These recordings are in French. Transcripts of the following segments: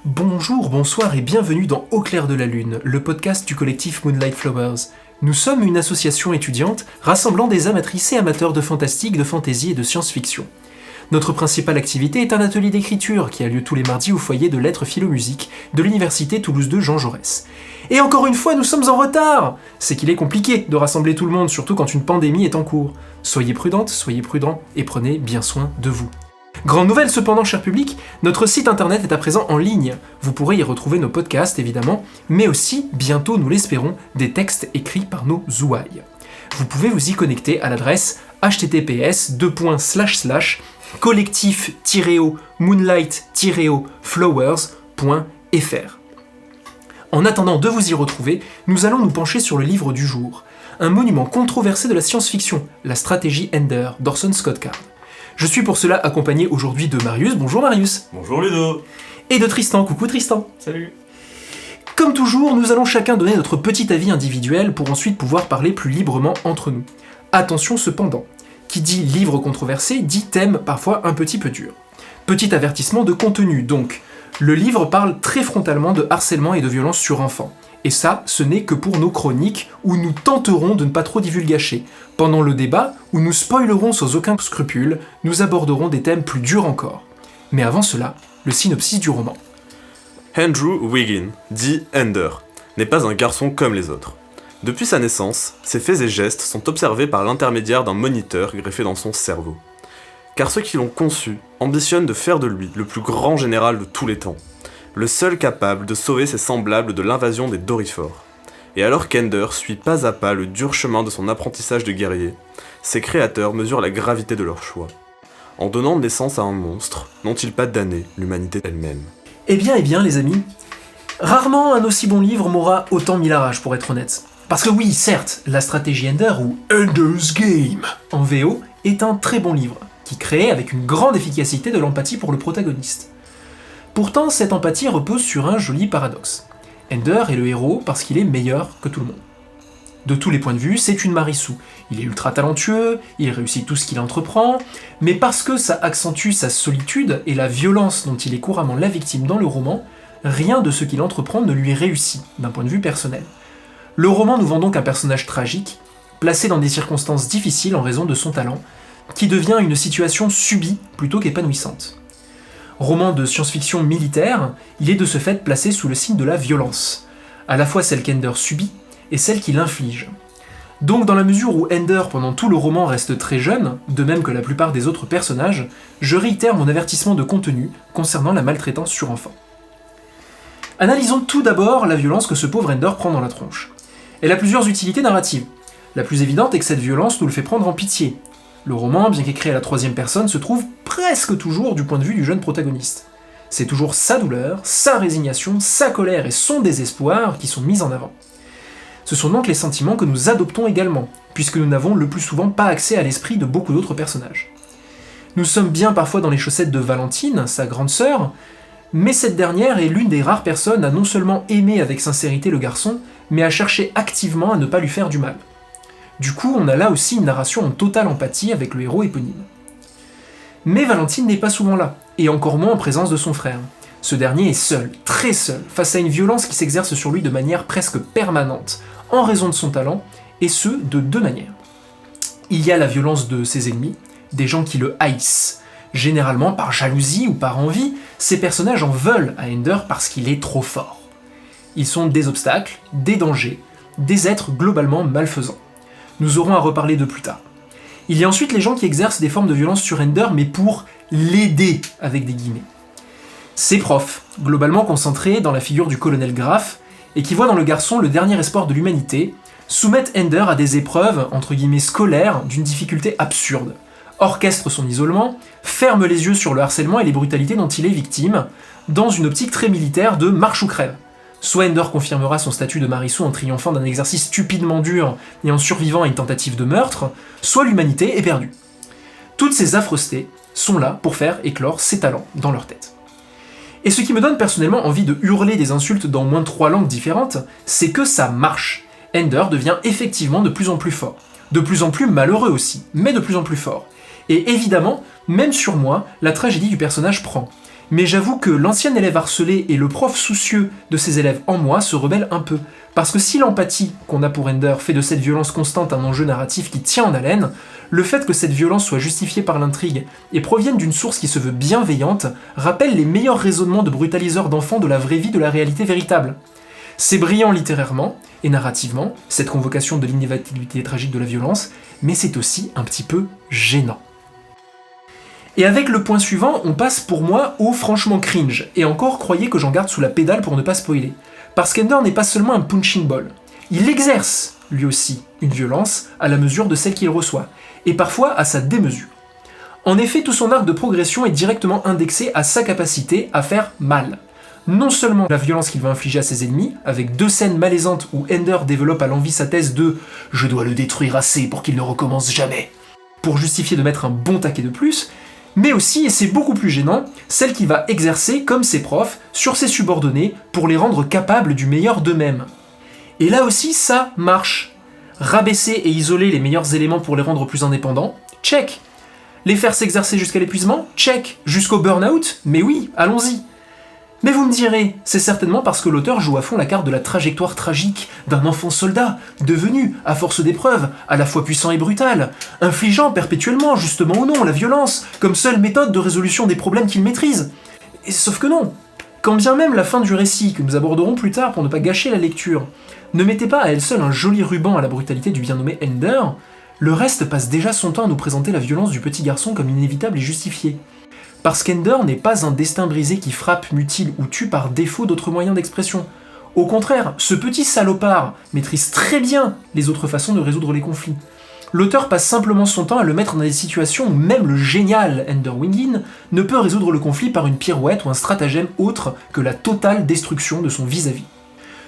Bonjour, bonsoir et bienvenue dans Au clair de la lune, le podcast du collectif Moonlight Flowers. Nous sommes une association étudiante rassemblant des amatrices et amateurs de fantastique, de fantasy et de science-fiction. Notre principale activité est un atelier d'écriture qui a lieu tous les mardis au foyer de lettres philo-musique de l'université Toulouse 2 Jean Jaurès. Et encore une fois, nous sommes en retard! C'est qu'il est compliqué de rassembler tout le monde, surtout quand une pandémie est en cours. Soyez prudentes, soyez prudents et prenez bien soin de vous. Grande nouvelle cependant, cher public, notre site internet est à présent en ligne. Vous pourrez y retrouver nos podcasts évidemment, mais aussi, bientôt nous l'espérons, des textes écrits par nos ouailles. Vous pouvez vous y connecter à l'adresse https://collectif-moonlight-flowers.fr. En attendant de vous y retrouver, nous allons nous pencher sur le livre du jour, un monument controversé de la science-fiction, la stratégie Ender d'Orson Scott Card. Je suis pour cela accompagné aujourd'hui de Marius. Bonjour Marius. Bonjour Ludo. Et de Tristan. Coucou Tristan. Salut. Comme toujours, nous allons chacun donner notre petit avis individuel pour ensuite pouvoir parler plus librement entre nous. Attention cependant, qui dit livre controversé dit thème parfois un petit peu dur. Petit avertissement de contenu donc. Le livre parle très frontalement de harcèlement et de violence sur enfants. Et ça, ce n'est que pour nos chroniques, où nous tenterons de ne pas trop divulgacher. Pendant le débat, où nous spoilerons sans aucun scrupule, nous aborderons des thèmes plus durs encore. Mais avant cela, le synopsis du roman. Andrew Wiggin, dit Ender, n'est pas un garçon comme les autres. Depuis sa naissance, ses faits et gestes sont observés par l'intermédiaire d'un moniteur greffé dans son cerveau. Car ceux qui l'ont conçu ambitionnent de faire de lui le plus grand général de tous les temps. Le seul capable de sauver ses semblables de l'invasion des Dorifors. Et alors qu'Ender suit pas à pas le dur chemin de son apprentissage de guerrier, ses créateurs mesurent la gravité de leur choix, en donnant naissance à un monstre, n'ont-ils pas damné l'humanité elle-même? Eh bien les amis, rarement un aussi bon livre m'aura autant mis la rage pour être honnête. Parce que oui, certes, la stratégie Ender, ou Ender's Game en VO, est un très bon livre, qui crée avec une grande efficacité de l'empathie pour le protagoniste. Pourtant, cette empathie repose sur un joli paradoxe. Ender est le héros parce qu'il est meilleur que tout le monde. De tous les points de vue, c'est une Marissou. Il est ultra talentueux, il réussit tout ce qu'il entreprend, mais parce que ça accentue sa solitude et la violence dont il est couramment la victime dans le roman, rien de ce qu'il entreprend ne lui réussit, d'un point de vue personnel. Le roman nous vend donc un personnage tragique, placé dans des circonstances difficiles en raison de son talent, qui devient une situation subie plutôt qu'épanouissante. Roman de science-fiction militaire, il est de ce fait placé sous le signe de la violence, à la fois celle qu'Ender subit et celle qu'il inflige. Donc dans la mesure où Ender pendant tout le roman reste très jeune, de même que la plupart des autres personnages, je réitère mon avertissement de contenu concernant la maltraitance sur enfants. Analysons tout d'abord la violence que ce pauvre Ender prend dans la tronche. Elle a plusieurs utilités narratives. La plus évidente est que cette violence nous le fait prendre en pitié. Le roman, bien qu'écrit à la troisième personne, se trouve presque toujours du point de vue du jeune protagoniste. C'est toujours sa douleur, sa résignation, sa colère et son désespoir qui sont mis en avant. Ce sont donc les sentiments que nous adoptons également, puisque nous n'avons le plus souvent pas accès à l'esprit de beaucoup d'autres personnages. Nous sommes bien parfois dans les chaussettes de Valentine, sa grande sœur, mais cette dernière est l'une des rares personnes à non seulement aimer avec sincérité le garçon, mais à chercher activement à ne pas lui faire du mal. Du coup, on a là aussi une narration en totale empathie avec le héros éponyme. Mais Valentine n'est pas souvent là, et encore moins en présence de son frère. Ce dernier est seul, très seul, face à une violence qui s'exerce sur lui de manière presque permanente, en raison de son talent, et ce, de deux manières. Il y a la violence de ses ennemis, des gens qui le haïssent. Généralement par jalousie ou par envie, ces personnages en veulent à Ender parce qu'il est trop fort. Ils sont des obstacles, des dangers, des êtres globalement malfaisants. Nous aurons à reparler de plus tard. Il y a ensuite les gens qui exercent des formes de violence sur Ender, mais pour l'aider, avec des guillemets. Ces profs, globalement concentrés dans la figure du colonel Graff, et qui voient dans le garçon le dernier espoir de l'humanité, soumettent Ender à des épreuves, entre guillemets scolaires, d'une difficulté absurde, orchestrent son isolement, ferment les yeux sur le harcèlement et les brutalités dont il est victime, dans une optique très militaire de marche ou crève. Soit Ender confirmera son statut de Marissou en triomphant d'un exercice stupidement dur et en survivant à une tentative de meurtre, soit l'humanité est perdue. Toutes ces affreusetés sont là pour faire éclore ses talents dans leur tête. Et ce qui me donne personnellement envie de hurler des insultes dans moins de 3 langues différentes, c'est que ça marche. Ender devient effectivement de plus en plus fort. De plus en plus malheureux aussi, mais de plus en plus fort. Et évidemment, même sur moi, la tragédie du personnage prend. Mais j'avoue que l'ancien élève harcelé et le prof soucieux de ses élèves en moi se rebellent un peu. Parce que si l'empathie qu'on a pour Ender fait de cette violence constante un enjeu narratif qui tient en haleine, le fait que cette violence soit justifiée par l'intrigue et provienne d'une source qui se veut bienveillante rappelle les meilleurs raisonnements de brutaliseurs d'enfants de la vraie vie de la réalité véritable. C'est brillant littérairement et narrativement, cette convocation de l'inévitabilité tragique de la violence, mais c'est aussi un petit peu gênant. Et avec le point suivant, on passe pour moi au franchement cringe, et encore croyez que j'en garde sous la pédale pour ne pas spoiler. Parce qu'Ender n'est pas seulement un punching ball, il exerce, lui aussi, une violence à la mesure de celle qu'il reçoit, et parfois à sa démesure. En effet, tout son arc de progression est directement indexé à sa capacité à faire mal. Non seulement la violence qu'il va infliger à ses ennemis, avec 2 scènes malaisantes où Ender développe à l'envi sa thèse de « je dois le détruire assez pour qu'il ne recommence jamais », pour justifier de mettre un bon taquet de plus, mais aussi, et c'est beaucoup plus gênant, celle qu'il va exercer, comme ses profs, sur ses subordonnés pour les rendre capables du meilleur d'eux-mêmes. Et là aussi, ça marche. Rabaisser et isoler les meilleurs éléments pour les rendre plus indépendants, check. Les faire s'exercer jusqu'à l'épuisement, check. Jusqu'au burn-out, mais oui, allons-y. Mais vous me direz, c'est certainement parce que l'auteur joue à fond la carte de la trajectoire tragique d'un enfant soldat, devenu, à force d'épreuves, à la fois puissant et brutal, infligeant perpétuellement, justement ou non, la violence, comme seule méthode de résolution des problèmes qu'il maîtrise. Et sauf que non. Quand bien même la fin du récit, que nous aborderons plus tard pour ne pas gâcher la lecture, ne mettait pas à elle seule un joli ruban à la brutalité du bien nommé Ender, le reste passe déjà son temps à nous présenter la violence du petit garçon comme inévitable et justifiée. Parce qu'Ender n'est pas un destin brisé qui frappe, mutile ou tue par défaut d'autres moyens d'expression. Au contraire, ce petit salopard maîtrise très bien les autres façons de résoudre les conflits. L'auteur passe simplement son temps à le mettre dans des situations où même le génial Ender Wingin ne peut résoudre le conflit par une pirouette ou un stratagème autre que la totale destruction de son vis-à-vis.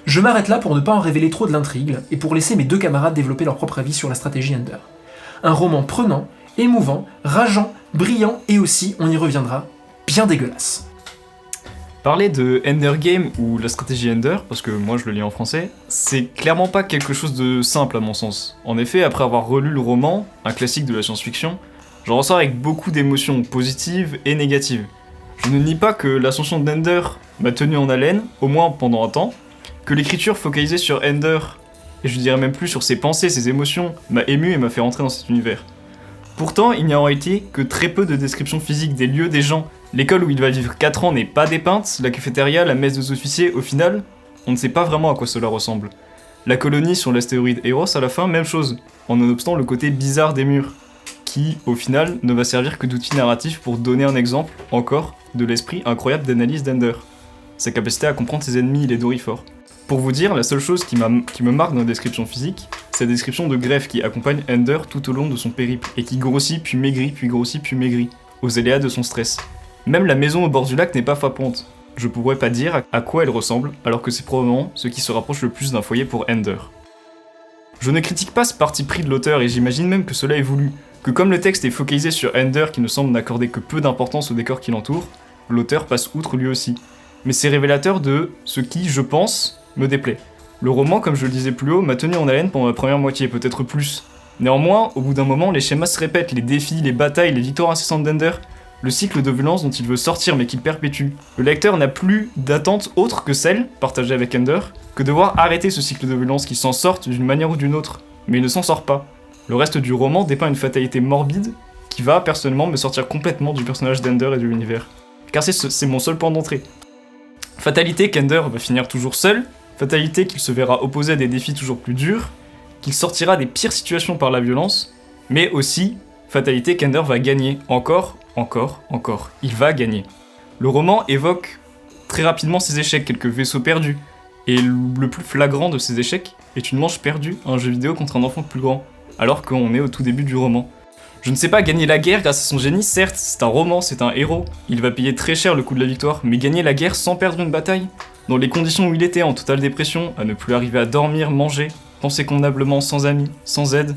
Je m'arrête là pour ne pas en révéler trop de l'intrigue et pour laisser mes 2 camarades développer leur propre avis sur la stratégie Ender. Un roman prenant, émouvant, rageant, brillant et aussi, on y reviendra, bien dégueulasse. Parler de Ender Game ou la stratégie Ender, parce que moi je le lis en français, c'est clairement pas quelque chose de simple à mon sens. En effet, après avoir relu le roman, un classique de la science-fiction, j'en ressors avec beaucoup d'émotions positives et négatives. Je ne nie pas que l'ascension d'Ender m'a tenu en haleine, au moins pendant un temps, que l'écriture focalisée sur Ender, et je dirais même plus sur ses pensées, ses émotions, m'a ému et m'a fait rentrer dans cet univers. Pourtant, il n'y a en réalité que très peu de descriptions physiques des lieux, des gens. L'école où il va vivre 4 ans n'est pas dépeinte, la cafétéria, la messe des officiers, au final, on ne sait pas vraiment à quoi cela ressemble. La colonie sur l'astéroïde Eros, à la fin, même chose, en nonobstant le côté bizarre des murs, qui, au final, ne va servir que d'outil narratif pour donner un exemple, encore, de l'esprit incroyable d'analyse d'Ender. Sa capacité à comprendre ses ennemis, les dorifores. Pour vous dire, la seule chose qui me marque dans la description physique, c'est la description de Greff qui accompagne Ender tout au long de son périple, et qui grossit puis maigrit, puis grossit puis maigrit, aux aléas de son stress. Même la maison au bord du lac n'est pas frappante. Je pourrais pas dire à quoi elle ressemble, alors que c'est probablement ce qui se rapproche le plus d'un foyer pour Ender. Je ne critique pas ce parti pris de l'auteur, et j'imagine même que cela est voulu, que comme le texte est focalisé sur Ender qui ne semble n'accorder que peu d'importance au décor qui l'entoure, l'auteur passe outre lui aussi. Mais c'est révélateur de ce qui, je pense, me déplaît. Le roman, comme je le disais plus haut, m'a tenu en haleine pendant la première moitié, peut-être plus. Néanmoins, au bout d'un moment, les schémas se répètent, les défis, les batailles, les victoires incessantes d'Ender, le cycle de violence dont il veut sortir mais qu'il perpétue. Le lecteur n'a plus d'attente autre que celle, partagée avec Ender, que de voir arrêter ce cycle de violence qui s'en sorte d'une manière ou d'une autre. Mais il ne s'en sort pas. Le reste du roman dépeint une fatalité morbide qui va, personnellement, me sortir complètement du personnage d'Ender et de l'univers. Car c'est mon seul point d'entrée. Fatalité qu'Ender va finir toujours seul, fatalité qu'il se verra opposé à des défis toujours plus durs, qu'il sortira des pires situations par la violence, mais aussi fatalité qu'Ender va gagner encore. Il va gagner. Le roman évoque très rapidement ses échecs, quelques vaisseaux perdus, et le plus flagrant de ces échecs est une manche perdue à un jeu vidéo contre un enfant plus grand, alors qu'on est au tout début du roman. Je ne sais pas gagner la guerre grâce à son génie, certes, c'est un roman, c'est un héros, il va payer très cher le coût de la victoire, mais gagner la guerre sans perdre une bataille, dans les conditions où il était, en totale dépression, à ne plus arriver à dormir, manger, penser convenablement sans amis, sans aide.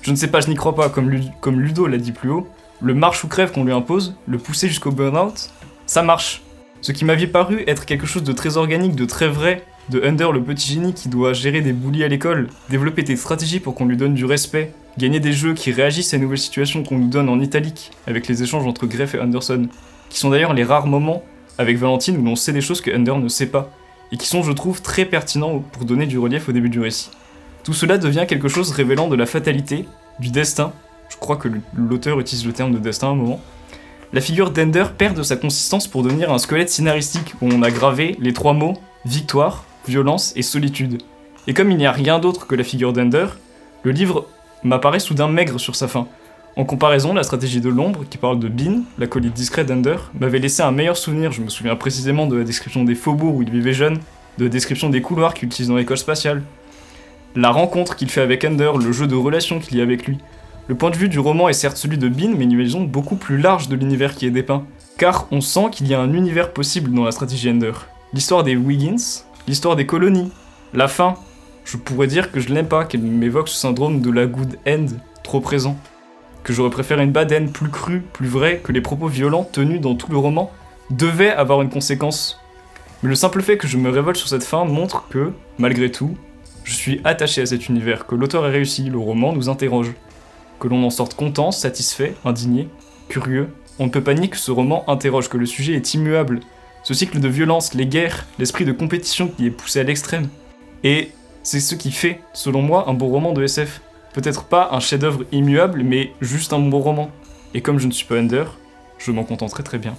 Je ne sais pas, je n'y crois pas, comme Ludo l'a dit plus haut, le marche ou crève qu'on lui impose, le pousser jusqu'au burn-out, ça marche. Ce qui m'avait paru être quelque chose de très organique, de très vrai, de Ender le petit génie qui doit gérer des bullies à l'école, développer des stratégies pour qu'on lui donne du respect, gagner des jeux qui réagissent à une nouvelle situation qu'on nous donne en italique, avec les échanges entre Greff et Anderson. qui sont d'ailleurs les rares moments avec Valentine où l'on sait des choses que Ender ne sait pas, et qui sont, je trouve, très pertinents pour donner du relief au début du récit. Tout cela devient quelque chose révélant de la fatalité, du destin, je crois que l'auteur utilise le terme de destin à un moment. La figure d'Ender perd de sa consistance pour devenir un squelette scénaristique où on a gravé les 3 mots « victoire »,« violence » et « solitude ». Et comme il n'y a rien d'autre que la figure d'Ender, le livre m'apparaît soudain maigre sur sa fin. En comparaison, la stratégie de l'ombre, qui parle de Bean, l'acolyte discret d'Ender, m'avait laissé un meilleur souvenir. Je me souviens précisément de la description des faubourgs où il vivait jeune, de la description des couloirs qu'il utilise dans l'école spatiale, la rencontre qu'il fait avec Ender, le jeu de relations qu'il y a avec lui. Le point de vue du roman est certes celui de Bean, mais une vision beaucoup plus large de l'univers qui est dépeint, car on sent qu'il y a un univers possible dans la stratégie Ender. L'histoire des Wiggins, l'histoire des colonies, la fin. Je pourrais dire que je l'aime pas, qu'elle m'évoque ce syndrome de la good end, trop présent. Que j'aurais préféré une bad end plus crue, plus vraie, que les propos violents tenus dans tout le roman devaient avoir une conséquence. Mais le simple fait que je me révolte sur cette fin montre que, malgré tout, je suis attaché à cet univers, que l'auteur a réussi, le roman nous interroge. Que l'on en sorte content, satisfait, indigné, curieux. On ne peut pas nier que ce roman interroge, que le sujet est immuable. Ce cycle de violence, les guerres, l'esprit de compétition qui est poussé à l'extrême. Et c'est ce qui fait, selon moi, un bon roman de SF. Peut-être pas un chef-d'œuvre immuable, mais juste un bon roman. Et comme je ne suis pas Ender, je m'en contenterai très bien.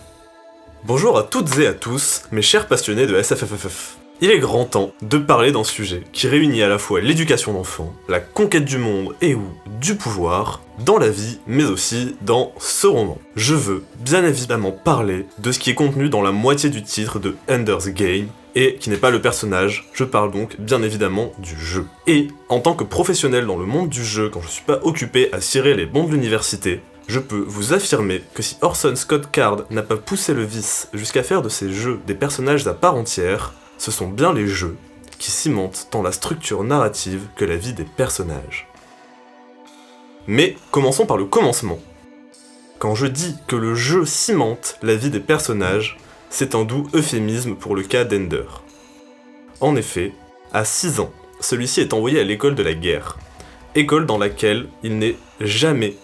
Bonjour à toutes et à tous, mes chers passionnés de SFFFF. Il est grand temps de parler d'un sujet qui réunit à la fois l'éducation d'enfants, la conquête du monde et ou du pouvoir, dans la vie, mais aussi dans ce roman. Je veux bien évidemment parler de ce qui est contenu dans la moitié du titre de Ender's Game, et qui n'est pas le personnage, je parle donc bien évidemment du jeu. Et, en tant que professionnel dans le monde du jeu, quand je suis pas occupé à cirer les bons de l'université, je peux vous affirmer que si Orson Scott Card n'a pas poussé le vice jusqu'à faire de ces jeux des personnages à part entière, ce sont bien les jeux qui cimentent tant la structure narrative que la vie des personnages. Mais commençons par le commencement. Quand je dis que le jeu cimente la vie des personnages, c'est un doux euphémisme pour le cas d'Ender. En effet, à 6 ans, celui-ci est envoyé à l'école de la guerre, école dans laquelle il n'est jamais,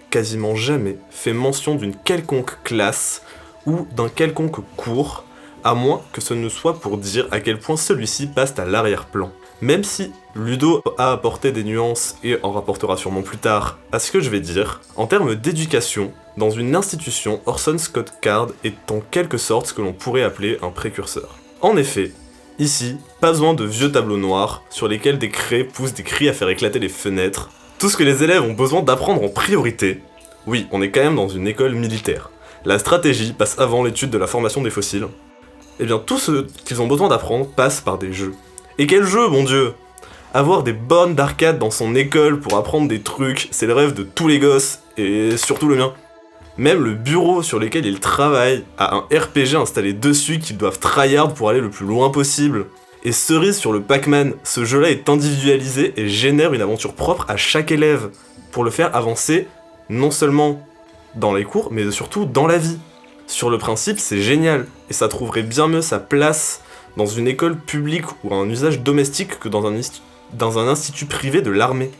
quasiment jamais, fait mention d'une quelconque classe ou d'un quelconque cours, à moins que ce ne soit pour dire à quel point celui-ci passe à l'arrière-plan. Même si Ludo a apporté des nuances et en rapportera sûrement plus tard à ce que je vais dire, en termes d'éducation, dans une institution, Orson Scott Card est en quelque sorte ce que l'on pourrait appeler un précurseur. En effet, ici, pas besoin de vieux tableaux noirs sur lesquels des craies poussent des cris à faire éclater les fenêtres. Tout ce que les élèves ont besoin d'apprendre en priorité, oui, on est quand même dans une école militaire. La stratégie passe avant l'étude de la formation des fossiles. Eh bien, tout ce qu'ils ont besoin d'apprendre passe par des jeux. Et quel jeu, mon dieu! Avoir des bornes d'arcade dans son école pour apprendre des trucs, c'est le rêve de tous les gosses, et surtout le mien. Même le bureau sur lequel ils travaillent a un RPG installé dessus qu'ils doivent tryhard pour aller le plus loin possible. Et cerise sur le Pac-Man, ce jeu-là est individualisé et génère une aventure propre à chaque élève, pour le faire avancer non seulement dans les cours, mais surtout dans la vie. Sur le principe, c'est génial, et ça trouverait bien mieux sa place dans une école publique ou un usage domestique que dans un institut privé de l'armée.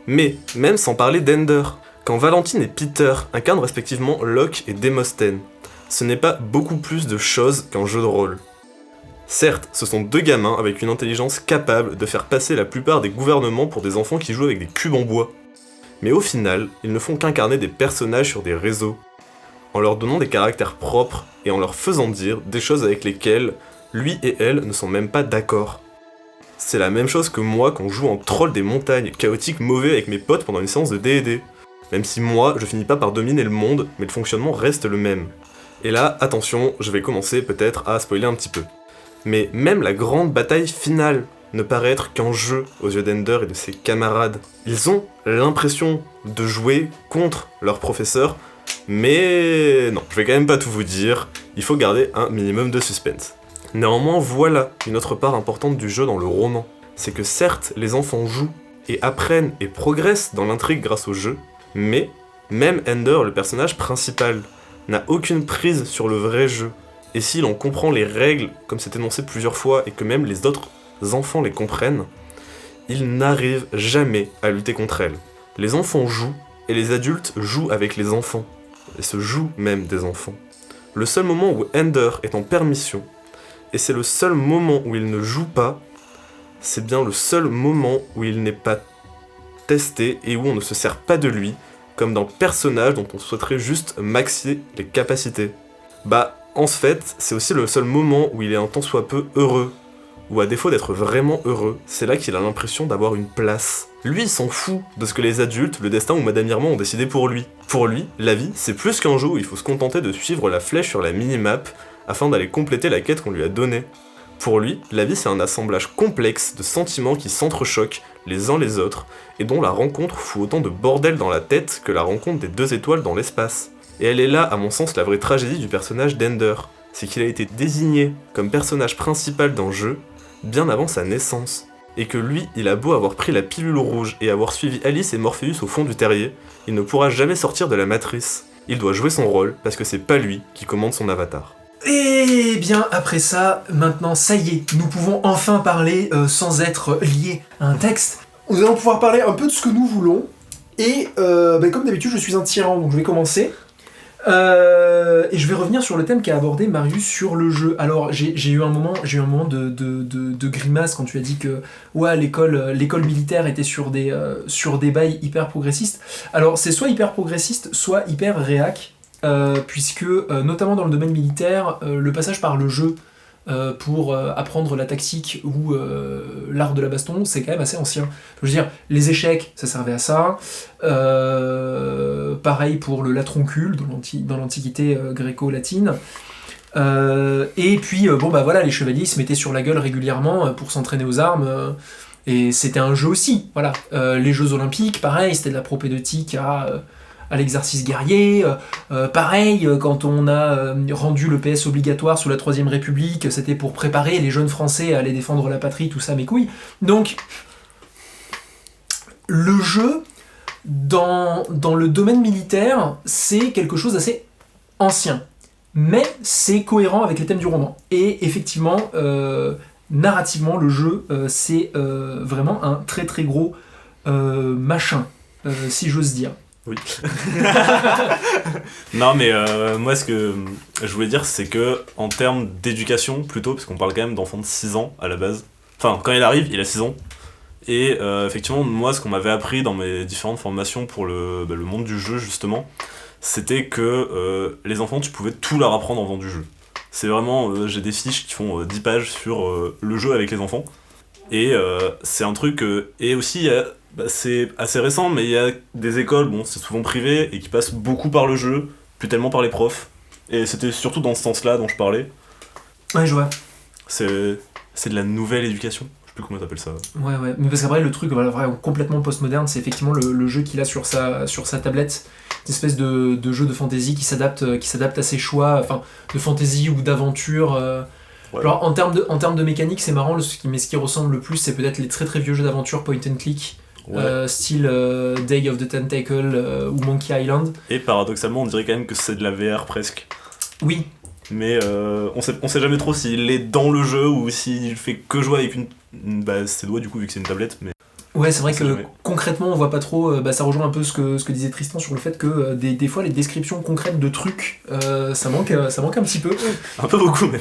Mais, même sans parler d'Ender, quand Valentine et Peter incarnent respectivement Locke et Demosthène, ce n'est pas beaucoup plus de choses qu'un jeu de rôle. Certes, ce sont 2 gamins avec une intelligence capable de faire passer la plupart des gouvernements pour des enfants qui jouent avec des cubes en bois. Mais au final, ils ne font qu'incarner des personnages sur des réseaux, en leur donnant des caractères propres et en leur faisant dire des choses avec lesquelles lui et elle ne sont même pas d'accord. C'est la même chose que moi quand je joue en troll des montagnes, chaotique mauvais avec mes potes pendant une séance de D&D. Même si moi, je finis pas par dominer le monde, mais le fonctionnement reste le même. Et là, attention, je vais commencer peut-être à spoiler un petit peu. Mais même la grande bataille finale ne paraît être qu'un jeu aux yeux d'Ender et de ses camarades. Ils ont l'impression de jouer contre leur professeur, mais non, je vais quand même pas tout vous dire, il faut garder un minimum de suspense. Néanmoins, voilà une autre part importante du jeu dans le roman. C'est que certes, les enfants jouent et apprennent et progressent dans l'intrigue grâce au jeu, mais même Ender, le personnage principal, n'a aucune prise sur le vrai jeu. Et si l'on comprend les règles, comme c'est énoncé plusieurs fois, et que même les autres enfants les comprennent, il n'arrive jamais à lutter contre elles. Les enfants jouent, et les adultes jouent avec les enfants, et se jouent même des enfants. Le seul moment où Ender est en permission, et c'est le seul moment où il ne joue pas, c'est bien le seul moment où il n'est pas testé et où on ne se sert pas de lui, comme dans le personnage dont on souhaiterait juste maxer les capacités. Bah, en fait, c'est aussi le seul moment où il est un tant soit peu heureux, ou à défaut d'être vraiment heureux, c'est là qu'il a l'impression d'avoir une place. Lui, il s'en fout de ce que les adultes, le destin ou Madame Irma ont décidé pour lui. Pour lui, la vie, c'est plus qu'un jeu où il faut se contenter de suivre la flèche sur la minimap afin d'aller compléter la quête qu'on lui a donnée. Pour lui, la vie c'est un assemblage complexe de sentiments qui s'entrechoquent les uns les autres, et dont la rencontre fout autant de bordel dans la tête que la rencontre des 2 étoiles dans l'espace. Et elle est là, à mon sens, la vraie tragédie du personnage d'Ender, c'est qu'il a été désigné comme personnage principal d'un jeu bien avant sa naissance, et que lui, il a beau avoir pris la pilule rouge et avoir suivi Alice et Morpheus au fond du terrier, il ne pourra jamais sortir de la matrice. Il doit jouer son rôle, parce que c'est pas lui qui commande son avatar. Et bien après ça, maintenant ça y est, nous pouvons enfin parler sans être liés à un texte. Nous allons pouvoir parler un peu de ce que nous voulons. Et comme d'habitude, je suis un tyran, donc je vais commencer. Et je vais revenir sur le thème qu'a abordé Marius sur le jeu. Alors j'ai eu un moment de grimace quand tu as dit que ouais, l'école militaire était sur des bails hyper progressistes. Alors c'est soit hyper progressiste, soit hyper réac. Puisque, notamment dans le domaine militaire, le passage par le jeu pour apprendre la tactique ou l'art de la baston, c'est quand même assez ancien. Je veux dire, les échecs, ça servait à ça. Pareil pour le latroncule dans l'antiquité gréco-latine. Et puis, les chevaliers se mettaient sur la gueule régulièrement pour s'entraîner aux armes. Et c'était un jeu aussi, voilà. Les Jeux Olympiques, pareil, c'était de la propédeutique à l'exercice guerrier, pareil, quand on a rendu le PS obligatoire sous la Troisième République, c'était pour préparer les jeunes Français à aller défendre la patrie, tout ça, mes couilles. Donc, le jeu, dans le domaine militaire, c'est quelque chose d'assez ancien, mais c'est cohérent avec les thèmes du roman. Et effectivement, narrativement, le jeu, c'est vraiment un très très gros machin, si j'ose dire. Oui. Non, mais moi, ce que je voulais dire, c'est que en termes d'éducation, plutôt, parce qu'on parle quand même d'enfants de 6 ans à la base. Enfin, quand il arrive, il a 6 ans. Et effectivement, moi, ce qu'on m'avait appris dans mes différentes formations pour le monde du jeu, justement, c'était que les enfants, tu pouvais tout leur apprendre en faisant du jeu. C'est vraiment, j'ai des fiches qui font 10 pages sur le jeu avec les enfants. Et c'est un truc. Et aussi, il y a. C'est assez récent, mais il y a des écoles, bon, c'est souvent privé, et qui passent beaucoup par le jeu, plus tellement par les profs. Et c'était surtout dans ce sens-là dont je parlais. Ouais, je vois. C'est de la nouvelle éducation. Je sais plus comment t'appelles ça. Ouais. Mais parce qu'après, le truc vraiment complètement postmoderne, c'est effectivement le jeu qu'il a sur sa tablette. Une espèce de jeu de fantasy qui s'adapte à ses choix, enfin, de fantasy ou d'aventure. Ouais. Alors, en termes de mécanique, c'est marrant, ce qui ressemble le plus, c'est peut-être les très très vieux jeux d'aventure point and click. Ouais. Style Day of the Tentacle ou Monkey Island. Et paradoxalement, on dirait quand même que c'est de la VR presque. Oui. Mais on sait jamais trop s'il est dans le jeu ou s'il fait que jouer avec ses doigts, du coup, vu que c'est une tablette. Mais ouais, c'est vrai que concrètement, on voit pas trop. Ça rejoint un peu ce que disait Tristan sur le fait que des fois, les descriptions concrètes de trucs, ça manque un petit peu. Un peu beaucoup même.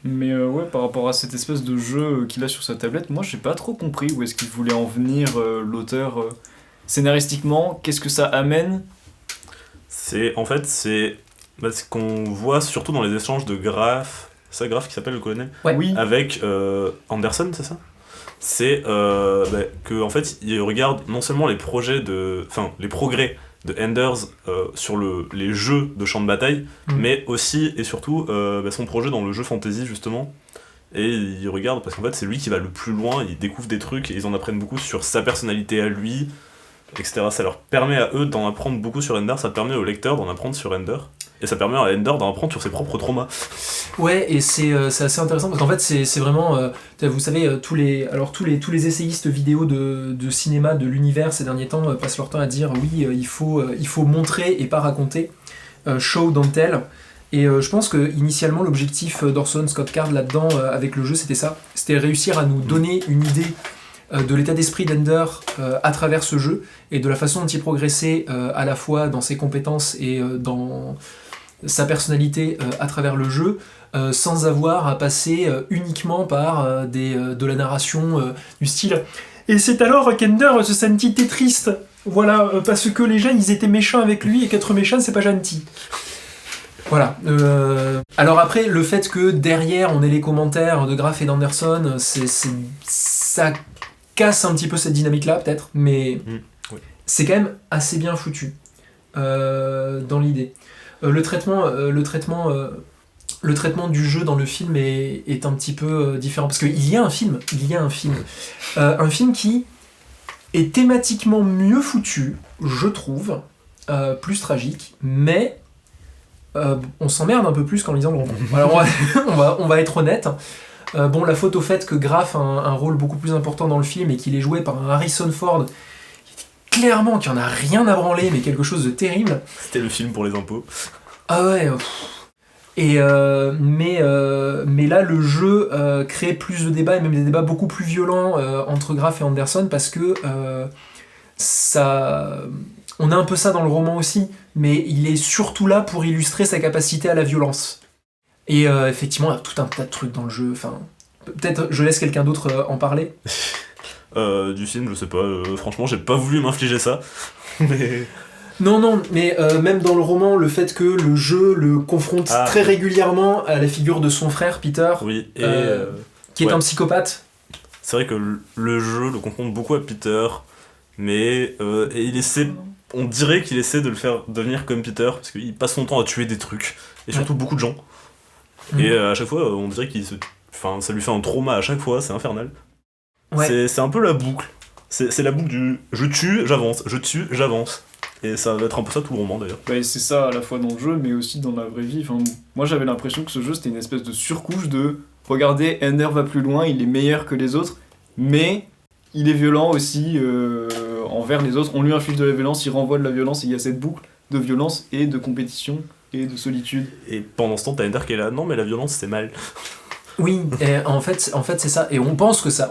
Mais ouais, par rapport à cette espèce de jeu qu'il a sur sa tablette, moi j'ai pas trop compris où est-ce qu'il voulait en venir l'auteur scénaristiquement, qu'est-ce que ça amène. C'est ce qu'on voit surtout dans les échanges de Graf, c'est Graf qui s'appelle le colonel, ouais. Oui. Avec Anderson, c'est ça ? C'est que en fait il regarde non seulement les progrès de Enders sur les jeux de champ de bataille, mais aussi et surtout son projet dans le jeu fantasy justement. Et il regarde parce qu'en fait c'est lui qui va le plus loin, il découvre des trucs et ils en apprennent beaucoup sur sa personnalité à lui, etc. Ça leur permet à eux d'en apprendre beaucoup sur Ender, ça permet au lecteur d'en apprendre sur Ender. Et ça permet à Ender d'en apprendre sur ses propres traumas. Ouais, et c'est assez intéressant parce qu'en fait c'est vraiment, vous savez, tous les essayistes vidéo de cinéma de l'univers ces derniers temps passent leur temps à dire oui, il faut montrer et pas raconter, show don't tell. Et je pense que initialement l'objectif d'Orson Scott Card là-dedans avec le jeu c'était ça, c'était réussir à nous donner une idée de l'état d'esprit d'Ender à travers ce jeu et de la façon dont il progressait à la fois dans ses compétences et sa personnalité à travers le jeu, sans avoir à passer uniquement par de la narration du style. Et c'est alors qu'Ender se sentit triste. Voilà, parce que les gens ils étaient méchants avec lui et qu'être méchant c'est pas gentil. Voilà. Alors après, le fait que derrière on ait les commentaires de Graff et d'Anderson, ça casse un petit peu cette dynamique-là peut-être, mais c'est quand même assez bien foutu dans l'idée. Le traitement du jeu dans le film est un petit peu différent parce qu'il y a un film qui est thématiquement mieux foutu, je trouve, plus tragique, mais on s'emmerde un peu plus qu'en lisant le roman. Alors on va être honnête. Bon, la faute au fait que Graff a un rôle beaucoup plus important dans le film et qu'il est joué par un Harrison Ford clairement qui en a rien à branler, mais quelque chose de terrible. C'était le film pour les impôts. Ah ouais. Mais là, le jeu crée plus de débats, et même des débats beaucoup plus violents entre Graff et Anderson, parce que on a un peu ça dans le roman aussi, mais il est surtout là pour illustrer sa capacité à la violence. Et effectivement, il y a tout un tas de trucs dans le jeu. Enfin, peut-être je laisse quelqu'un d'autre en parler. Du film, je sais pas. Franchement, j'ai pas voulu m'infliger ça. Mais... Non, mais même dans le roman, le fait que le jeu le confronte très régulièrement à la figure de son frère, Peter, oui, qui est un psychopathe. C'est vrai que le jeu le confronte beaucoup à Peter, mais et il essaie, on dirait qu'il essaie de le faire devenir comme Peter, parce qu'il passe son temps à tuer des trucs, et surtout beaucoup de gens. Et à chaque fois, on dirait ça lui fait un trauma à chaque fois, c'est infernal. Ouais. C'est un peu la boucle. C'est la boucle du je tue, j'avance, je tue, j'avance. Et ça va être un peu ça tout le roman d'ailleurs. Bah, et c'est ça à la fois dans le jeu, mais aussi dans la vraie vie. Enfin, moi j'avais l'impression que ce jeu c'était une espèce de surcouche de regardez, Ender va plus loin, il est meilleur que les autres, mais il est violent aussi envers les autres. On lui inflige de la violence, il renvoie de la violence, et il y a cette boucle de violence et de compétition et de solitude. Et pendant ce temps, t'as Ender qui est là, non mais la violence c'est mal. Oui, en fait c'est ça. Et on pense que ça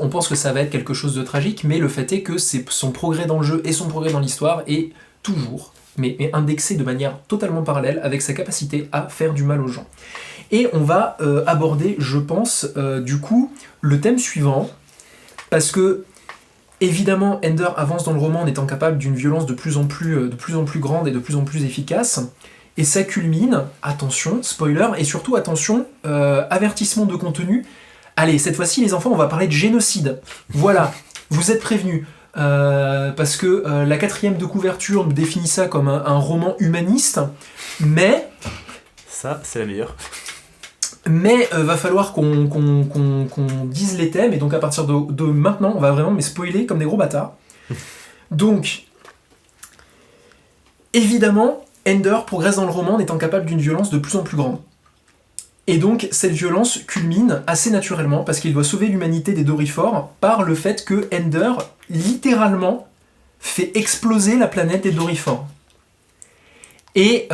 va être quelque chose de tragique, mais le fait est que c'est son progrès dans le jeu et son progrès dans l'histoire est toujours, mais indexé de manière totalement parallèle avec sa capacité à faire du mal aux gens. Et on va aborder, je pense, du coup, le thème suivant, parce que, évidemment, Ender avance dans le roman en étant capable d'une violence de plus en plus grande et de plus en plus efficace, et ça culmine, attention, spoiler, et surtout, attention, avertissement de contenu. Allez, cette fois-ci, les enfants, on va parler de génocide. Voilà, vous êtes prévenus. Parce que la 4e de couverture nous définit ça comme un roman humaniste, mais... Ça, c'est la meilleure. Mais va falloir qu'on dise les thèmes, et donc à partir de maintenant, on va vraiment spoiler comme des gros bâtards. Donc, évidemment, Ender progresse dans le roman en étant capable d'une violence de plus en plus grande. Et donc, cette violence culmine assez naturellement parce qu'il doit sauver l'humanité des Dorifors par le fait que Ender, littéralement, fait exploser la planète des Dorifors. Et,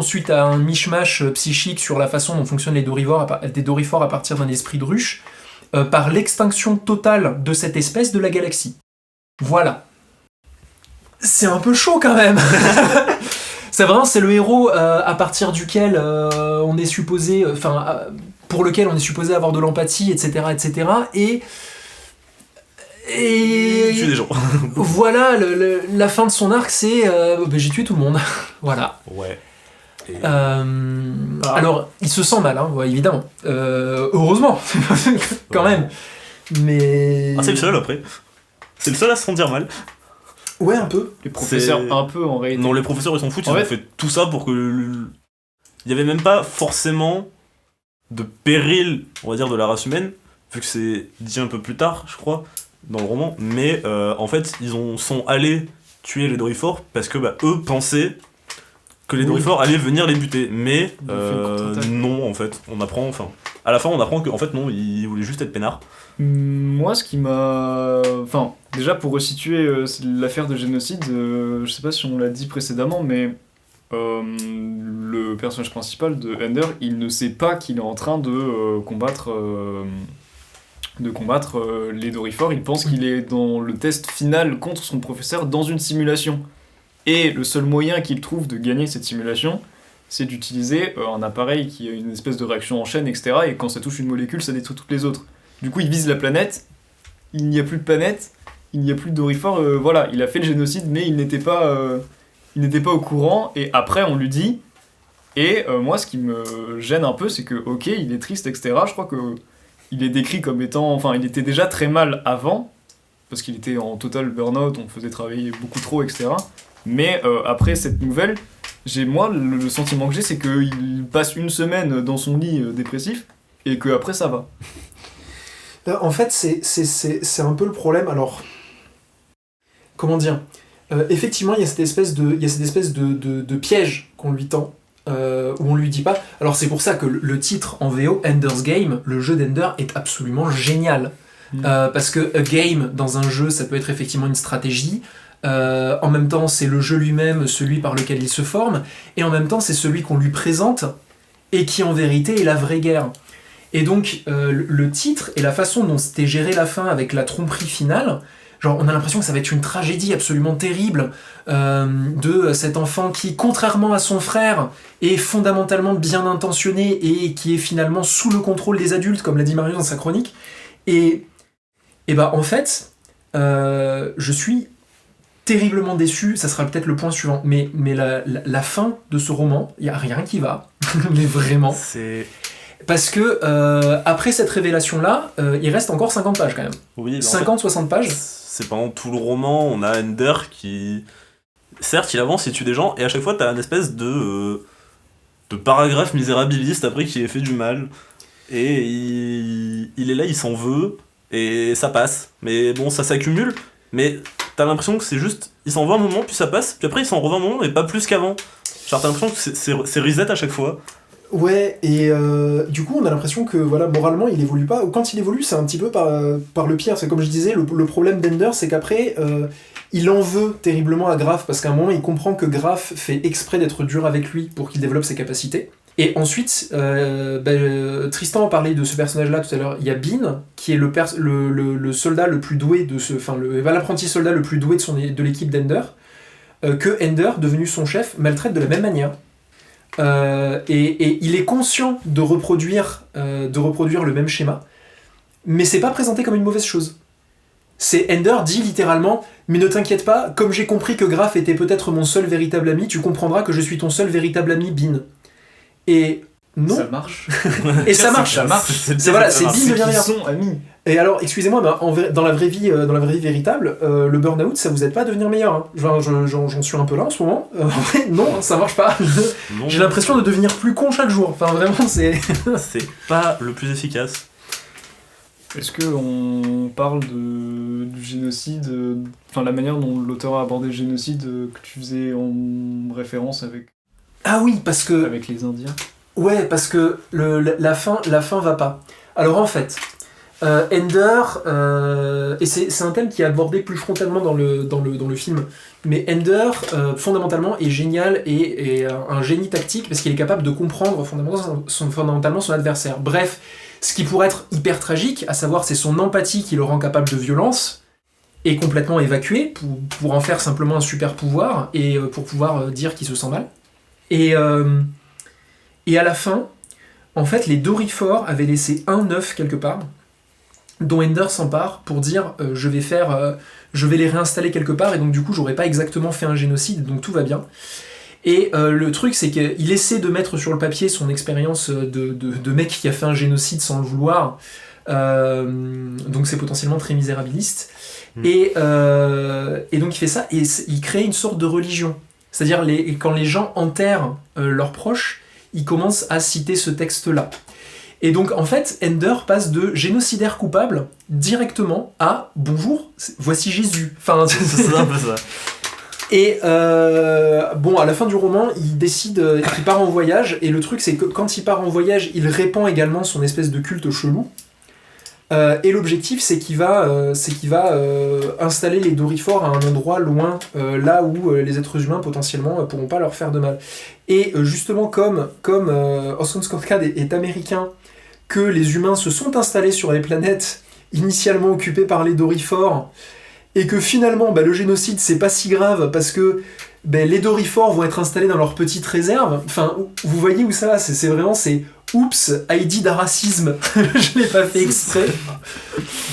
suite à un mishmash psychique sur la façon dont fonctionnent les Dorifors à partir d'un esprit de ruche, par l'extinction totale de cette espèce de la galaxie. Voilà. C'est un peu chaud quand même. C'est le héros à partir duquel on est supposé, pour lequel on est supposé avoir de l'empathie, etc., etc. Et tuer des gens. Voilà, la fin de son arc, c'est j'ai tué tout le monde. Voilà. Ouais. Alors, il se sent mal, hein, ouais, évidemment. Heureusement, quand même. Mais. C'est le seul après. C'est le seul à se sentir mal. Ouais, un peu. Les professeurs, un peu en réalité. Non, les professeurs ils s'en foutent, ils ont fait tout ça pour que. Il y avait même pas forcément de péril, on va dire, de la race humaine, vu que c'est dit un peu plus tard, je crois, dans le roman. Mais en fait, sont allés tuer les Dorifors parce que eux pensaient que les Dorifors allaient venir les buter. Mais non, en fait, à la fin, on apprend qu'en fait, non, ils voulaient juste être peinards. Moi, ce qui m'a... déjà, pour resituer l'affaire de génocide, je sais pas si on l'a dit précédemment, mais le personnage principal de Ender, il ne sait pas qu'il est en train de combattre les Dorifors. Il pense qu'il est dans le test final contre son professeur dans une simulation. Et le seul moyen qu'il trouve de gagner cette simulation, c'est d'utiliser un appareil qui a une espèce de réaction en chaîne, etc. Et quand ça touche une molécule, ça détruit toutes les autres. Du coup, il vise la planète, il n'y a plus de planète, il n'y a plus de Doryphore, voilà, il a fait le génocide, mais il n'était pas au courant, et après on lui dit, et moi ce qui me gêne un peu, c'est que, ok, il est triste, etc., je crois que il est décrit comme étant, enfin, il était déjà très mal avant, parce qu'il était en total burn-out, on faisait travailler beaucoup trop, etc., mais après cette nouvelle, moi, le sentiment que j'ai, c'est qu'il passe une semaine dans son lit dépressif, et qu'après ça va. En fait, c'est un peu le problème. Alors, comment dire, effectivement, il y a cette espèce de piège qu'on lui tend, où on lui dit pas. Alors, c'est pour ça que le titre en VO, Ender's Game, le jeu d'Ender, est absolument génial. Parce que a game, dans un jeu, ça peut être effectivement une stratégie. En même temps, c'est le jeu lui-même, celui par lequel il se forme. Et en même temps, c'est celui qu'on lui présente et qui, en vérité, est la vraie guerre. Et donc, le titre et la façon dont c'était géré la fin avec la tromperie finale, genre, on a l'impression que ça va être une tragédie absolument terrible de cet enfant qui, contrairement à son frère, est fondamentalement bien intentionné et qui est finalement sous le contrôle des adultes, comme l'a dit Marius dans sa chronique. Et bah, en fait, je suis terriblement déçu, ça sera peut-être le point suivant, mais la fin de ce roman, il n'y a rien qui va, mais vraiment. Parce que après cette révélation-là, il reste encore 50 pages quand même. Oui, 50-60 pages. C'est pendant tout le roman, on a Ender qui... Certes, il avance, il tue des gens, et à chaque fois, t'as une espèce de paragraphe misérabiliste après qui est fait du mal. Et il est là, il s'en veut, et ça passe. Mais bon, ça s'accumule, mais t'as l'impression que c'est juste... Il s'en va un moment, puis ça passe, puis après il s'en revient un moment, mais pas plus qu'avant. Genre t'as l'impression que c'est reset à chaque fois. Ouais, et du coup on a l'impression que voilà, moralement il évolue pas. Quand il évolue, c'est un petit peu par le pire. C'est comme je disais, le problème d'Ender, c'est qu'après il en veut terriblement à Graf, parce qu'à un moment il comprend que Graf fait exprès d'être dur avec lui pour qu'il développe ses capacités. Et ensuite, Tristan a parlé de ce personnage-là tout à l'heure. Il y a Bean, qui est le soldat le plus doué l'apprenti soldat le plus doué de l'équipe d'Ender, que Ender, devenu son chef, maltraite de la même manière. Et il est conscient de reproduire le même schéma, mais c'est pas présenté comme une mauvaise chose. C'est Ender dit littéralement, mais ne t'inquiète pas, comme j'ai compris que Graf était peut-être mon seul véritable ami, tu comprendras que je suis ton seul véritable ami, Bean. Et non. Ça marche. Et ça marche. C'est Bean devient meilleur. Ils sont amis. Et alors, excusez-moi, dans la vraie vie véritable, le burn-out, ça vous aide pas à devenir meilleur. Hein. J'en suis un peu là en ce moment. Non, ça marche pas. Non. J'ai l'impression de devenir plus con chaque jour. Enfin, vraiment, c'est... C'est pas le plus efficace. Est-ce qu'on parle du génocide, enfin la manière dont l'auteur a abordé le génocide que tu faisais en référence avec... Ah oui, parce que... Avec les Indiens. Ouais, parce que la fin va pas. Alors en fait... Ender, et c'est un thème qui est abordé plus frontalement dans le film, mais Ender, fondamentalement, est génial et un génie tactique parce qu'il est capable de comprendre fondamentalement son adversaire. Bref, ce qui pourrait être hyper tragique, à savoir c'est son empathie qui le rend capable de violence, est complètement évacué pour en faire simplement un super pouvoir et pour pouvoir dire qu'il se sent mal. Et à la fin, en fait, les Doryphore avaient laissé un œuf quelque part, dont Ender s'empare pour dire je vais les réinstaller quelque part et donc du coup j'aurais pas exactement fait un génocide, donc tout va bien. Et le truc c'est qu'il essaie de mettre sur le papier son expérience de mec qui a fait un génocide sans le vouloir, donc c'est potentiellement très misérabiliste. Et donc il fait ça et il crée une sorte de religion, c'est-à-dire quand les gens enterrent leurs proches, ils commencent à citer ce texte-là. Et donc, en fait, Ender passe de génocidaire coupable directement à « Bonjour, voici Jésus ». Enfin, c'est un peu ça. Et bon, à la fin du roman, il décide qu'il part en voyage. Et le truc, c'est que quand il part en voyage, il répand également son espèce de culte chelou. Et l'objectif, c'est qu'il va installer les Doryphore à un endroit loin, là où les êtres humains, potentiellement, pourront pas leur faire de mal. Et justement, comme Orson Scott Card est américain, que les humains se sont installés sur les planètes initialement occupées par les Doryphore, et que finalement le génocide c'est pas si grave parce que les Dorifors vont être installés dans leur petite réserve. Enfin, vous voyez où ça va, c'est vraiment, c'est oups, Heidi d'aracisme, je l'ai pas fait exprès.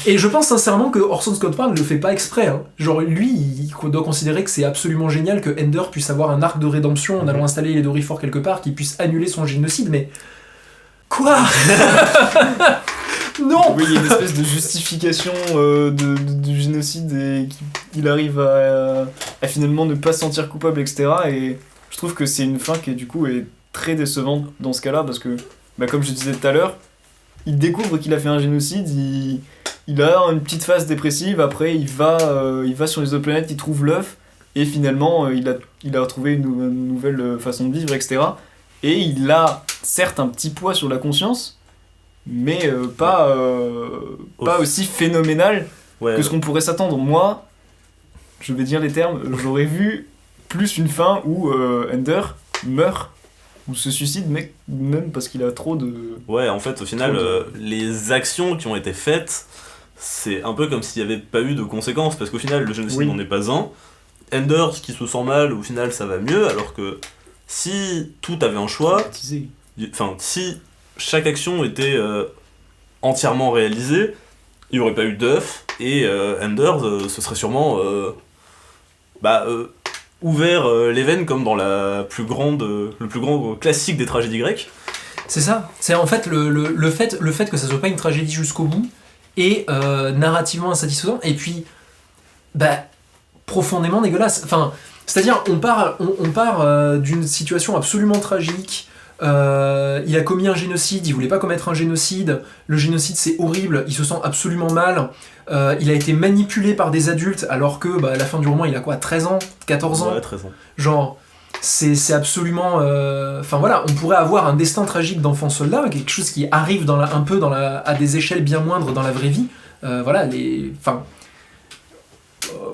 Et je pense sincèrement que Orson Scott Card ne le fait pas exprès. Hein. Genre, lui, il doit considérer que c'est absolument génial que Ender puisse avoir un arc de rédemption en allant installer les Dorifors quelque part, qu'il puisse annuler son génocide, mais... Quoi? Non! Oui, il y a une espèce de justification du génocide et qu'il arrive à finalement ne pas se sentir coupable, etc. Et je trouve que c'est une fin qui, du coup, est très décevante dans ce cas-là, parce que, comme je disais tout à l'heure, il découvre qu'il a fait un génocide, il a une petite phase dépressive, après il va sur les autres planètes, il trouve l'œuf, et finalement il a trouvé une nouvelle façon de vivre, etc. Et il a certes un petit poids sur la conscience, mais pas aussi phénoménal que ce qu'on pourrait s'attendre. Moi, je vais dire les termes, j'aurais vu plus une fin où Ender meurt ou se suicide, mais même parce qu'il a trop de... Ouais, en fait, au final, les actions qui ont été faites, c'est un peu comme s'il n'y avait pas eu de conséquences, parce qu'au final, le génocide n'en est pas un. Ender, qui se sent mal, au final, ça va mieux, alors que si tout avait un choix, enfin, si chaque action était entièrement réalisée, il n'y aurait pas eu d'œuf, et Ender se serait sûrement ouvert les veines comme dans le plus grand classique des tragédies grecques. C'est ça, c'est en fait le fait que ça soit pas une tragédie jusqu'au bout et narrativement insatisfaisant, et puis profondément dégueulasse. Enfin, c'est-à-dire on part d'une situation absolument tragique. Il a commis un génocide, il voulait pas commettre un génocide, le génocide c'est horrible, il se sent absolument mal, il a été manipulé par des adultes alors que à la fin du roman il a quoi, 13 ans, 14 ans, Ouais, 13 ans. Genre, c'est absolument... Enfin voilà, on pourrait avoir un destin tragique d'enfant soldat, quelque chose qui arrive un peu à des échelles bien moindres dans la vraie vie. Voilà,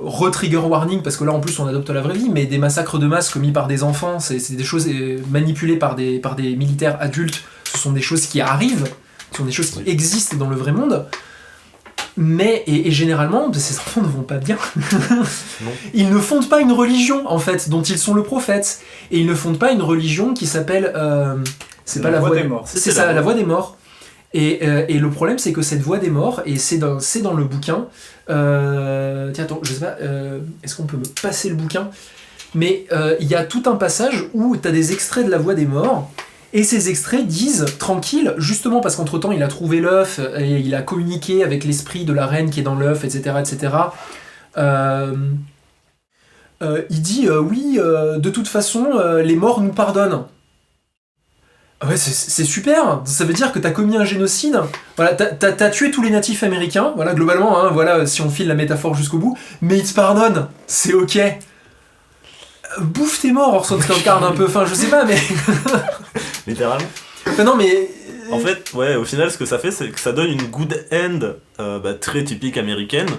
re-trigger warning, parce que là en plus on adopte la vraie vie, mais des massacres de masse commis par des enfants, c'est des choses manipulées par des militaires adultes, ce sont des choses qui arrivent, ce sont des choses qui existent dans le vrai monde, mais, et généralement, ces enfants ne vont pas bien. Ils ne fondent pas une religion, en fait, dont ils sont le prophète, et ils ne fondent pas une religion qui s'appelle... c'est pas la voie des morts. C'est ça, la voie des morts. Et le problème, c'est que cette voie des morts, et c'est dans le bouquin... tiens, attends, je sais pas, est-ce qu'on peut me passer le bouquin ? Mais il y a tout un passage où tu as des extraits de la voie des morts, et ces extraits disent, tranquille, justement parce qu'entre-temps il a trouvé l'œuf, et il a communiqué avec l'esprit de la reine qui est dans l'œuf, etc. etc. Il dit, oui, de toute façon, les morts nous pardonnent. Ouais, c'est super, ça veut dire que t'as commis un génocide, voilà, t'as tué tous les natifs américains, voilà, globalement, hein, voilà, si on file la métaphore jusqu'au bout, mais ils te pardonnent, c'est ok. Bouffe tes morts, Orson Scott Card, un peu, enfin, je sais pas, mais... Littéralement. Non, mais... En fait, ouais, au final, ce que ça fait, c'est que ça donne une good end très typique américaine,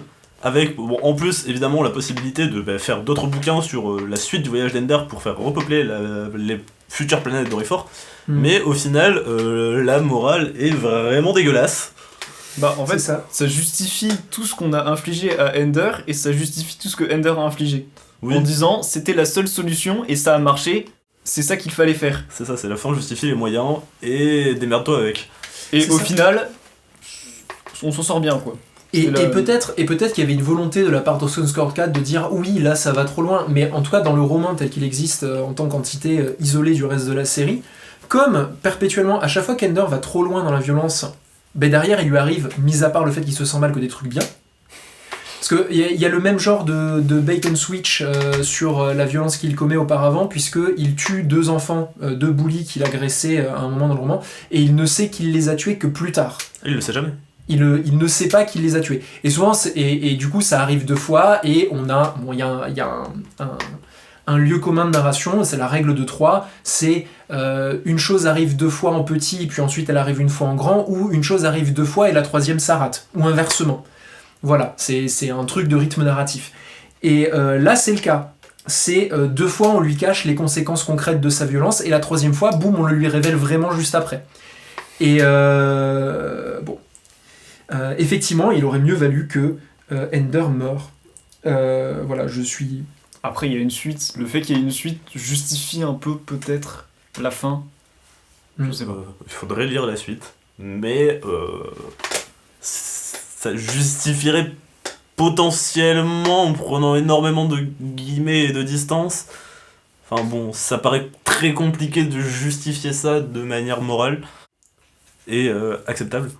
avec, en plus, évidemment, la possibilité de faire d'autres bouquins sur la suite du voyage d'Ender pour faire repeupler les futures planètes d'Orifort. Mais au final, la morale est vraiment dégueulasse. En fait, ça justifie tout ce qu'on a infligé à Ender, et ça justifie tout ce que Ender a infligé. Oui. En disant, c'était la seule solution, et ça a marché, c'est ça qu'il fallait faire. C'est ça, c'est la fin justifie les moyens, et démerde-toi avec. Et au final, on s'en sort bien, quoi. Et peut-être qu'il y avait une volonté de la part d'Orson Scott Card de dire oui, là ça va trop loin, mais en tout cas dans le roman tel qu'il existe en tant qu'entité isolée du reste de la série, comme perpétuellement, à chaque fois qu'Ender va trop loin dans la violence, derrière il lui arrive, mis à part le fait qu'il se sent mal, que des trucs bien. Parce qu'il y a le même genre de bait and switch sur la violence qu'il commet auparavant, puisqu'il tue 2 enfants, 2 bullies qu'il agressait à un moment dans le roman, et il ne sait qu'il les a tués que plus tard. Il le sait jamais. Il ne sait pas qu'il les a tués. Et souvent, et du coup, ça arrive 2 fois, et il y a un lieu commun de narration, c'est la règle de 3, c'est une chose arrive 2 fois en petit, puis ensuite elle arrive 1 fois en grand, ou une chose arrive 2 fois et la 3e ça rate, ou inversement. Voilà, c'est un truc de rythme narratif. Et là, c'est le cas. C'est 2 fois on lui cache les conséquences concrètes de sa violence, et la 3e fois, boum, on le lui révèle vraiment juste après. Et bon... effectivement, il aurait mieux valu que Ender meure. Voilà, je suis... Après, il y a une suite. Le fait qu'il y ait une suite justifie un peu, peut-être, la fin. Je sais pas. Il faudrait lire la suite, mais ça justifierait potentiellement, en prenant énormément de guillemets et de distance. Enfin bon, ça paraît très compliqué de justifier ça de manière morale et acceptable.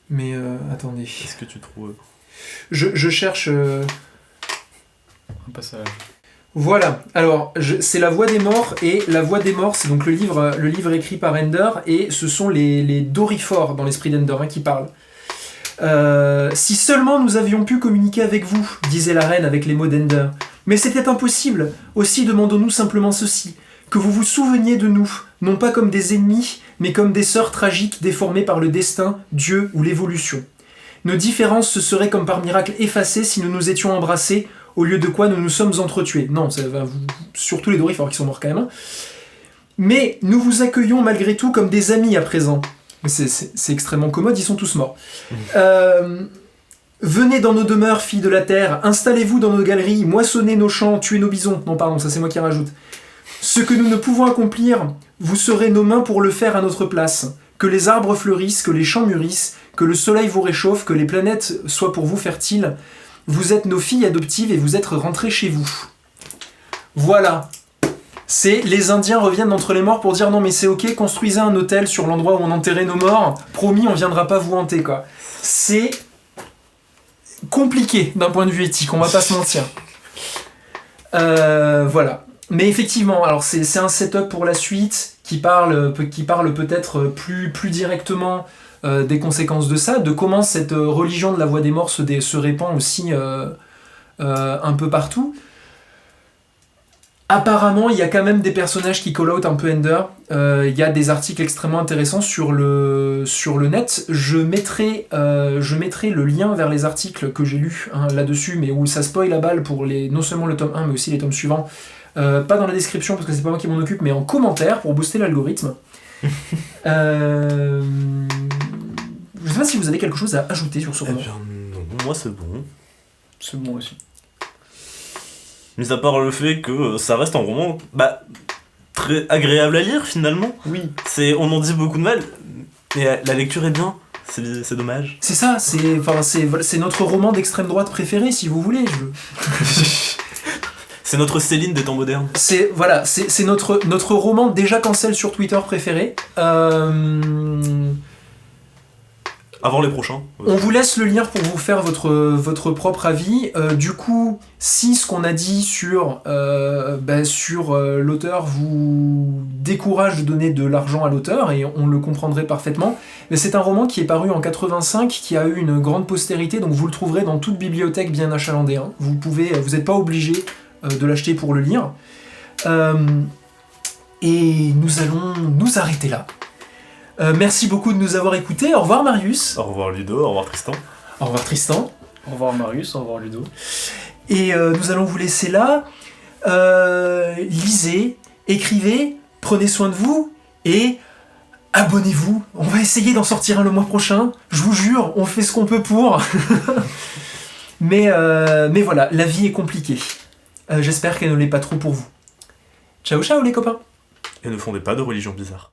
Mais attendez. Est-ce que tu trouves... Je cherche... Un passage. Voilà, alors c'est La Voix des Morts, et La Voix des Morts, c'est donc le livre écrit par Ender, et ce sont les Dorifors dans l'esprit d'Ender qui parlent. Si seulement nous avions pu communiquer avec vous, disait la reine avec les mots d'Ender. Mais c'était impossible. Aussi demandons-nous simplement ceci, que vous vous souveniez de nous, non pas comme des ennemis, mais comme des sœurs tragiques déformées par le destin, Dieu ou l'évolution. Nos différences se seraient comme par miracle effacées si nous nous étions embrassés, au lieu de quoi nous nous sommes entretués. Non, surtout les Dorifors qui sont morts quand même. Mais nous vous accueillons malgré tout comme des amis à présent. C'est extrêmement commode, ils sont tous morts. Venez dans nos demeures, filles de la terre, installez-vous dans nos galeries, moissonnez nos champs, tuez nos bisons. Non, pardon, ça c'est moi qui rajoute. Ce que nous ne pouvons accomplir, vous serez nos mains pour le faire à notre place. Que les arbres fleurissent, que les champs mûrissent, que le soleil vous réchauffe, que les planètes soient pour vous fertiles. Vous êtes nos filles adoptives et vous êtes rentrées chez vous. Voilà. C'est les Indiens reviennent d'entre les morts pour dire non mais c'est ok, construisez un hôtel sur l'endroit où on enterrait nos morts, promis on viendra pas vous hanter quoi. C'est compliqué d'un point de vue éthique, on va pas se mentir. Voilà. Mais effectivement, alors c'est un setup pour la suite qui parle peut-être plus directement des conséquences de ça, de comment cette religion de la voix des morts se répand aussi un peu partout. Apparemment, il y a quand même des personnages qui call out un peu Ender. Il y a des articles extrêmement intéressants sur le net. Je mettrai le lien vers les articles que j'ai lus là-dessus, mais où ça spoil la balle pour non seulement le tome 1, mais aussi les tomes suivants. Pas dans la description, parce que c'est pas moi qui m'en occupe, mais en commentaire, pour booster l'algorithme. Je sais pas si vous avez quelque chose à ajouter sur ce roman. Eh bien non, moi c'est bon. C'est bon aussi. Mis à part le fait que ça reste un roman très agréable à lire finalement. Oui. On en dit beaucoup de mal, mais la lecture est bien, c'est dommage. C'est ça, c'est notre roman d'extrême droite préféré, si vous voulez. C'est notre Céline des temps modernes. C'est notre roman déjà cancel sur Twitter préféré. Avant les prochains. On vous laisse le lire pour vous faire votre propre avis. Du coup, si ce qu'on a dit sur l'auteur vous décourage de donner de l'argent à l'auteur, et on le comprendrait parfaitement, mais c'est un roman qui est paru en 85, qui a eu une grande postérité, donc vous le trouverez dans toute bibliothèque bien achalandée. Hein. Vous n'êtes pas obligé de l'acheter pour le lire. Et nous allons nous arrêter là. Merci beaucoup de nous avoir écoutés. Au revoir Marius. Au revoir Ludo, au revoir Tristan. Au revoir Tristan. Au revoir Marius, au revoir Ludo. Et nous allons vous laisser là. Lisez, écrivez, prenez soin de vous et abonnez-vous. On va essayer d'en sortir un le mois prochain. Je vous jure, on fait ce qu'on peut pour. mais voilà, la vie est compliquée. J'espère qu'elle ne l'est pas trop pour vous. Ciao ciao les copains. Et ne fondez pas de religion bizarre.